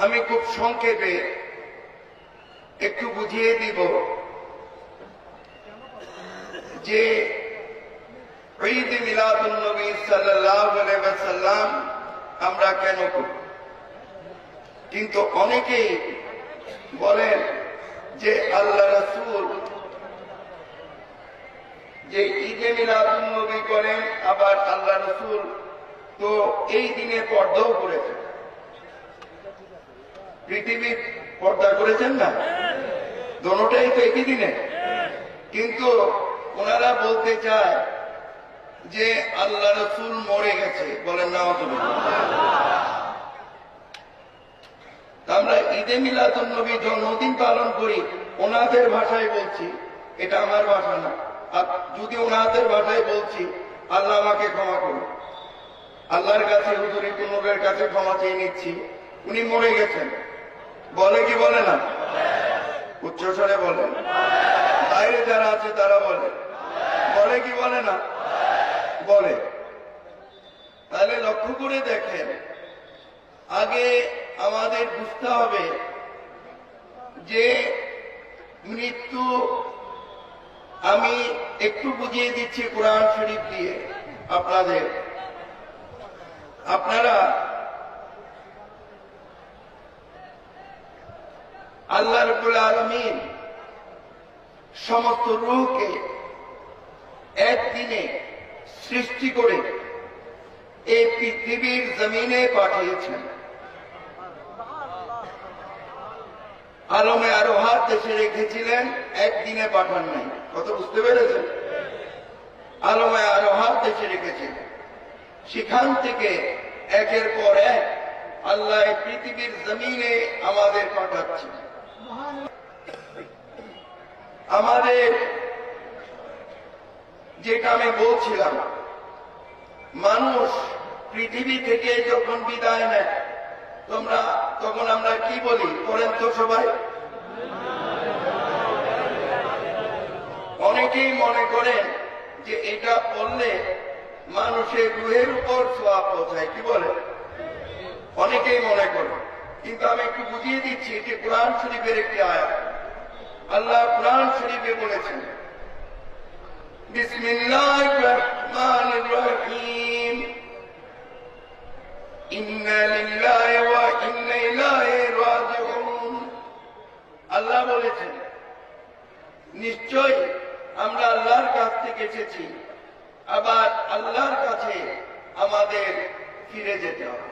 আমি খুব সংক্ষেপে একটু বুঝিয়ে দিব যে ঈদ মিলাদুন নবী সাল্লাল্লাহু আলাইহি ওয়াসাল্লাম আমরা কেন করি। কিন্তু অনেকেই বলেন যে আল্লাহ রাসূল যে ঈদে মিলাদুন নবী করেন, আবার আল্লাহ রাসূল তো এই দিনে পর্দাও করেছেন। পৃথিবীর পর্দা করেছেন না, দোনোটাই তো একই দিনে। কিন্তু ওনারা বলতে চায় যে আল্লাহ রাসূল মরে গেছে, বলেন না। আমরা ঈদে মিলাদুন নবী জন্মদিন পালন করি, ওনাদের ভাষায় বলছি, এটা আমার ভাষা না। আর যদি ওনাদের ভাষায় বলছি, আল্লাহ আমাকে ক্ষমা করুন। আল্লাহর কাছে, হুজুরের নূরের কাছে ক্ষমা চেয়ে নিচ্ছি, উনি মরে গেছেন। বলে কি বলে না? উচ্চস্বরে বলেন। বাইরে যারা আছে তারা বলে, বলে কি বলে না? বলে। তাহলে লক্ষ্য করে দেখেন, আগে আমাদের বুঝতে হবে যে মৃত্যু, আমি একটু বুঝিয়ে দিচ্ছি কোরআন শরীফ দিয়ে আপনাদের। আপনারা আল্লাহ রাব্বুল আলামিন সমস্ত রূহকে একদিনে সৃষ্টি করে এই পৃথিবীর জমিনে পাঠিয়েছেন। আলমে আরোহার দেশে রেখেছিলেন, একদিনে পাঠান নাই। কত বুঝতে পেরেছেন? আলমে আরোহার দেশে রেখেছিলেন, সেখান থেকে একের পর এক আল্লাহ পৃথিবীর জমিনে আমাদের পাঠাচ্ছেন। আমাদের যেটা আমি বলছিলাম, মানুষ পৃথিবী থেকে যখন বিদায় নেয় তখন আমরা কি বলি করেন তো সবাই? অনেকেই মনে করেন যে এটা পড়লে মানুষের রুহের উপর ছোঁয়া পৌঁছায়, কি বলে? অনেকেই মনে করে। কিন্তু আমি একটু বুঝিয়ে দিচ্ছি, এটি কোরআন শরীফের একটি আয়াত। আল্লাহ কোরআন শরীফে বলেছেন, বিসমিল্লাহির রহমানির রহিম, ইন্না লিল্লাহি ওয়া ইন্না ইলাইহি রাজিউন। আল্লাহ বলেছেন, নিশ্চয় আমরা আল্লাহর কাছ থেকে এসেছি, আবার আল্লাহর কাছে আমাদের ফিরে যেতে হবে।